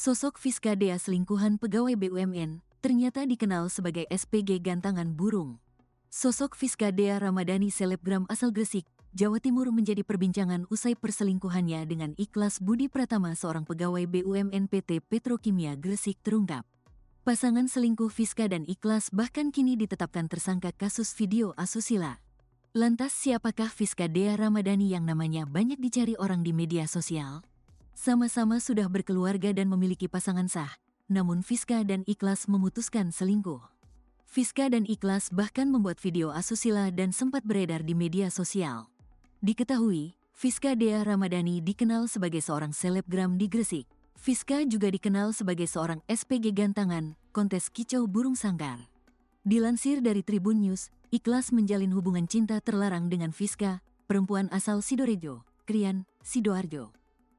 Sosok Fiska Dea selingkuhan pegawai BUMN ternyata dikenal sebagai SPG gantangan burung. Sosok Fiska Dea Ramadhani selebgram asal Gresik, Jawa Timur menjadi perbincangan usai perselingkuhannya dengan Ikhlas Budi Pratama seorang pegawai BUMN PT Petrokimia Gresik terungkap. Pasangan selingkuh Fiska dan Ikhlas bahkan kini ditetapkan tersangka kasus video asusila. Lantas siapakah Fiska Dea Ramadhani yang namanya banyak dicari orang di media sosial? Sama-sama sudah berkeluarga dan memiliki pasangan sah, namun Fiska dan Ikhlas memutuskan selingkuh. Fiska dan Ikhlas bahkan membuat video asusila dan sempat beredar di media sosial. Diketahui, Fiska Dea Ramadhani dikenal sebagai seorang selebgram di Gresik. Fiska juga dikenal sebagai seorang SPG gantangan, kontes kicau burung sangkar. Dilansir dari Tribun News, Ikhlas menjalin hubungan cinta terlarang dengan Fiska, perempuan asal Sidorejo, Krian, Sidoarjo.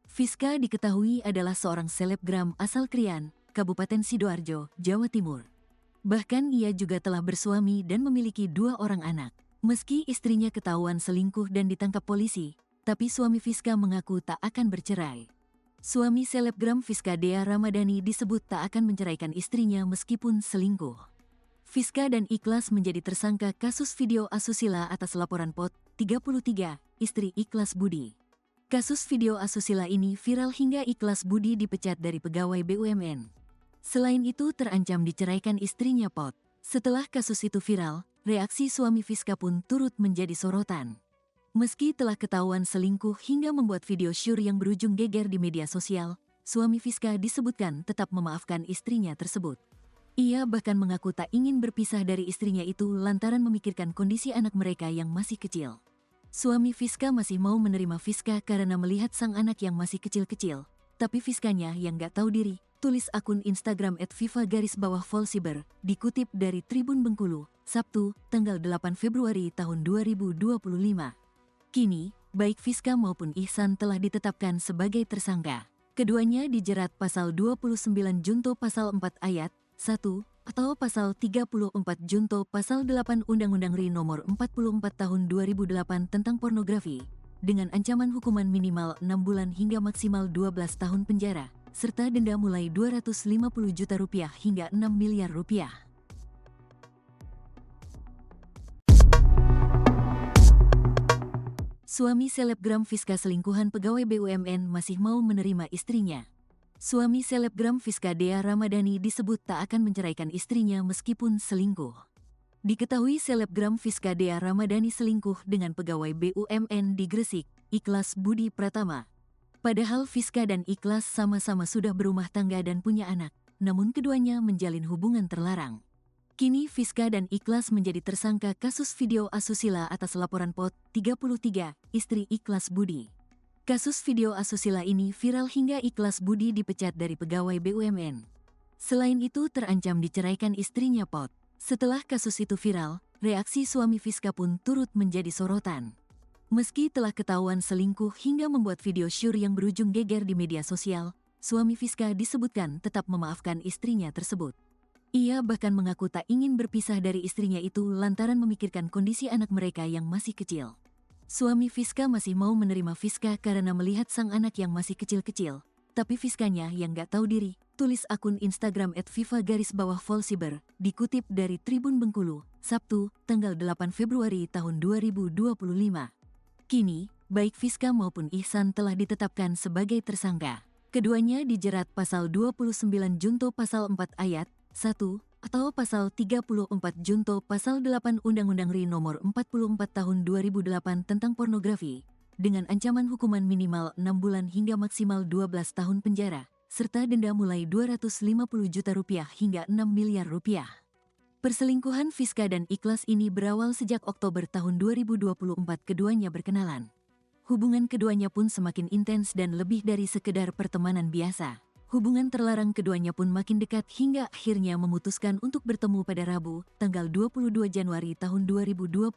Fiska diketahui adalah seorang selebgram asal Krian, Kabupaten Sidoarjo, Jawa Timur. Bahkan ia juga telah bersuami dan memiliki 2 orang anak. Meski istrinya ketahuan selingkuh dan ditangkap polisi, tapi suami Fiska mengaku tak akan bercerai. Suami selebgram Fiska Dea Ramadhani disebut tak akan menceraikan istrinya meskipun selingkuh. Fiska dan Ikhlas menjadi tersangka kasus video asusila atas laporan POT 33, istri Ikhlas Budi. Kasus video asusila ini viral hingga Ikhlas Budi dipecat dari pegawai BUMN. Selain itu terancam diceraikan istrinya POT. Setelah kasus itu viral, reaksi suami Fiska pun turut menjadi sorotan. Meski telah ketahuan selingkuh hingga membuat video syur yang berujung geger di media sosial, suami Fiska disebutkan tetap memaafkan istrinya tersebut. Ia bahkan mengaku tak ingin berpisah dari istrinya itu lantaran memikirkan kondisi anak mereka yang masih kecil. Suami Fiska masih mau menerima Fiska karena melihat sang anak yang masih kecil-kecil. Tapi Fiskanya yang gak tahu diri, tulis akun Instagram @fifa_volsiber, dikutip dari Tribun Bengkulu, Sabtu, tanggal 8 Februari tahun 2025. Kini, baik Fiska maupun Ihsan telah ditetapkan sebagai tersangka. Keduanya dijerat pasal 29 Junto pasal 4 ayat 1, atau pasal 34 Junto pasal 8 Undang-Undang RI nomor 44 tahun 2008 tentang pornografi, dengan ancaman hukuman minimal 6 bulan hingga maksimal 12 tahun penjara, serta denda mulai Rp250 juta hingga Rp6 miliar. Suami selebgram Fiska selingkuhan pegawai BUMN masih mau menerima istrinya. Suami selebgram Fiska Dea Ramadhani disebut tak akan menceraikan istrinya meskipun selingkuh. Diketahui selebgram Fiska Dea Ramadhani selingkuh dengan pegawai BUMN di Gresik, Ikhlas Budi Pratama. Padahal Fiska dan Ikhlas sama-sama sudah berumah tangga dan punya anak, namun keduanya menjalin hubungan terlarang. Kini Fiska dan Ikhlas menjadi tersangka kasus video asusila atas laporan POT 33, istri Ikhlas Budi. Kasus video asusila ini viral hingga Ikhlas Budi dipecat dari pegawai BUMN. Selain itu terancam diceraikan istrinya POT. Setelah kasus itu viral, reaksi suami Fiska pun turut menjadi sorotan. Meski telah ketahuan selingkuh hingga membuat video syur yang berujung geger di media sosial, suami Fiska disebutkan tetap memaafkan istrinya tersebut. Ia bahkan mengaku tak ingin berpisah dari istrinya itu lantaran memikirkan kondisi anak mereka yang masih kecil. Suami Fiska masih mau menerima Fiska karena melihat sang anak yang masih kecil-kecil. Tapi Fiskanya yang gak tahu diri, tulis akun Instagram @fifa_volsiber, dikutip dari Tribun Bengkulu, Sabtu, tanggal 8 Februari tahun 2025. Kini, baik Fiska maupun Ihsan telah ditetapkan sebagai tersangka. Keduanya dijerat pasal 29 Junto pasal 4 ayat 1, atau pasal 34 Junto pasal 8 Undang-Undang RI nomor 44 tahun 2008 tentang pornografi, dengan ancaman hukuman minimal 6 bulan hingga maksimal 12 tahun penjara, serta denda mulai Rp250 juta hingga Rp6 miliar. Perselingkuhan Fiska dan Ikhlas ini berawal sejak Oktober tahun 2024 keduanya berkenalan. Hubungan keduanya pun semakin intens dan lebih dari sekedar pertemanan biasa. Hubungan terlarang keduanya pun makin dekat hingga akhirnya memutuskan untuk bertemu pada Rabu, tanggal 22 Januari tahun 2025.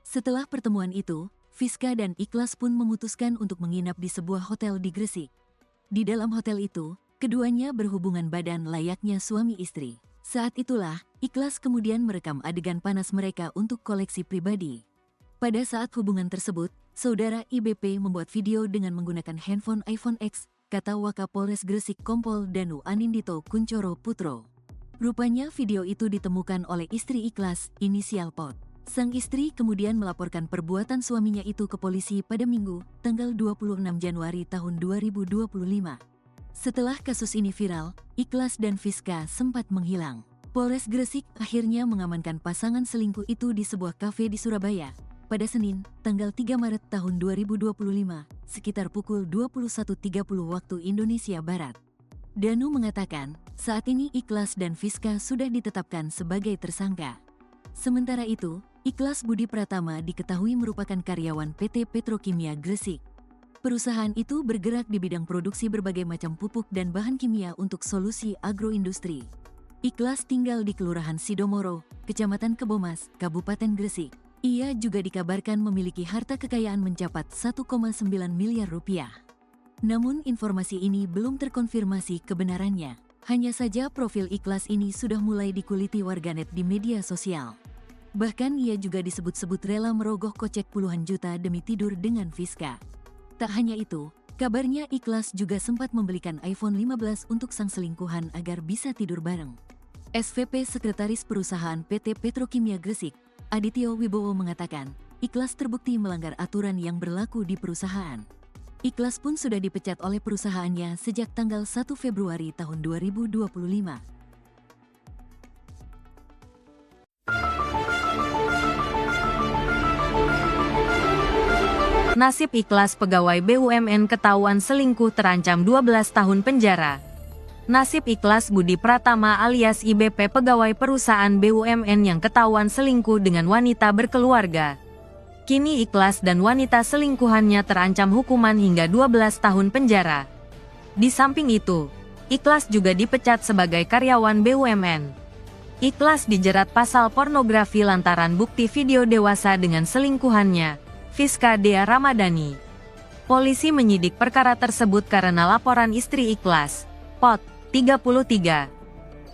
Setelah pertemuan itu, Fiska dan Ikhlas pun memutuskan untuk menginap di sebuah hotel di Gresik. Di dalam hotel itu, keduanya berhubungan badan layaknya suami istri. Saat itulah, Ikhlas kemudian merekam adegan panas mereka untuk koleksi pribadi. Pada saat hubungan tersebut, saudara IBP membuat video dengan menggunakan handphone iPhone X kata Wakapolres Gresik Kompol Danu Anindito Kuncoro Putro. Rupanya video itu ditemukan oleh istri Ikhlas, inisial Pot. Sang istri kemudian melaporkan perbuatan suaminya itu ke polisi pada Minggu, tanggal 26 Januari tahun 2025. Setelah kasus ini viral, Ikhlas dan Fiska sempat menghilang. Polres Gresik akhirnya mengamankan pasangan selingkuh itu di sebuah kafe di Surabaya pada Senin, tanggal 3 Maret tahun 2025, sekitar pukul 21.30 waktu Indonesia Barat. Danu mengatakan, saat ini Ikhlas dan Fiska sudah ditetapkan sebagai tersangka. Sementara itu, Ikhlas Budi Pratama diketahui merupakan karyawan PT Petrokimia Gresik. Perusahaan itu bergerak di bidang produksi berbagai macam pupuk dan bahan kimia untuk solusi agroindustri. Ikhlas tinggal di Kelurahan Sidomoro, Kecamatan Kebomas, Kabupaten Gresik. Ia juga dikabarkan memiliki harta kekayaan mencapai 1,9 miliar rupiah. Namun informasi ini belum terkonfirmasi kebenarannya. Hanya saja profil Ikhlas ini sudah mulai dikuliti warganet di media sosial. Bahkan ia juga disebut-sebut rela merogoh kocek puluhan juta demi tidur dengan Fiska. Tak hanya itu, kabarnya Ikhlas juga sempat membelikan iPhone 15 untuk sang selingkuhan agar bisa tidur bareng. SVP Sekretaris Perusahaan PT Petrokimia Gresik, Adityo Wibowo mengatakan, Ikhlas terbukti melanggar aturan yang berlaku di perusahaan. Ikhlas pun sudah dipecat oleh perusahaannya sejak tanggal 1 Februari tahun 2025. Nasib Ikhlas pegawai BUMN ketahuan selingkuh terancam 12 tahun penjara. Nasib Ikhlas Budi Pratama alias IBP pegawai perusahaan BUMN yang ketahuan selingkuh dengan wanita berkeluarga. Kini Ikhlas dan wanita selingkuhannya terancam hukuman hingga 12 tahun penjara. Di samping itu, Ikhlas juga dipecat sebagai karyawan BUMN. Ikhlas dijerat pasal pornografi lantaran bukti video dewasa dengan selingkuhannya, Fiska Dea Ramadhani. Polisi menyidik perkara tersebut karena laporan istri Ikhlas, Pot, 33.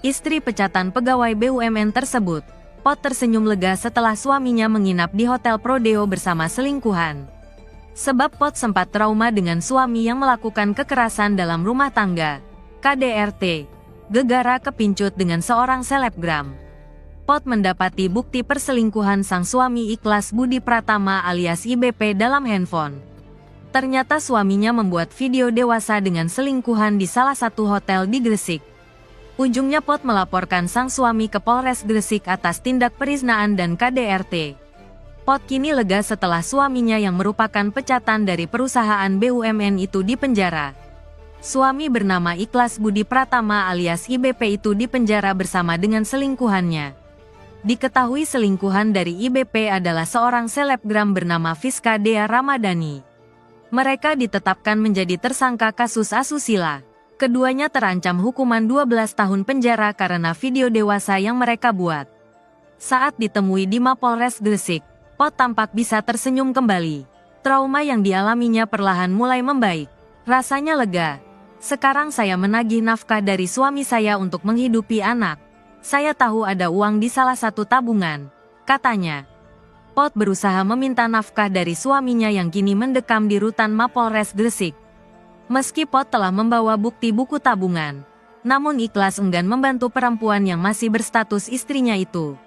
Istri pecatan pegawai BUMN tersebut, Pot tersenyum lega setelah suaminya menginap di Hotel Prodeo bersama selingkuhan. Sebab Pot sempat trauma dengan suami yang melakukan kekerasan dalam rumah tangga, KDRT, gegara kepincut dengan seorang selebgram. Pot mendapati bukti perselingkuhan sang suami Ikhlas Budi Pratama alias IBP dalam handphone. Ternyata suaminya membuat video dewasa dengan selingkuhan di salah satu hotel di Gresik. Ujungnya Pot melaporkan sang suami ke Polres Gresik atas tindak perizinahan dan KDRT. Pot kini lega setelah suaminya yang merupakan pecatan dari perusahaan BUMN itu dipenjara. Suami bernama Ikhlas Budi Pratama alias IBP itu dipenjara bersama dengan selingkuhannya. Diketahui selingkuhan dari IBP adalah seorang selebgram bernama Fiska Dea Ramadhani. Mereka ditetapkan menjadi tersangka kasus asusila. Keduanya terancam hukuman 12 tahun penjara karena video dewasa yang mereka buat. Saat ditemui di Mapolres Gresik, Pot tampak bisa tersenyum kembali. Trauma yang dialaminya perlahan mulai membaik. Rasanya lega. Sekarang saya menagih nafkah dari suami saya untuk menghidupi anak. Saya tahu ada uang di salah satu tabungan, katanya. Pot berusaha meminta nafkah dari suaminya yang kini mendekam di rutan Mapolres Gresik. Meski Pot telah membawa bukti buku tabungan, namun Ikhlas enggan membantu perempuan yang masih berstatus istrinya itu.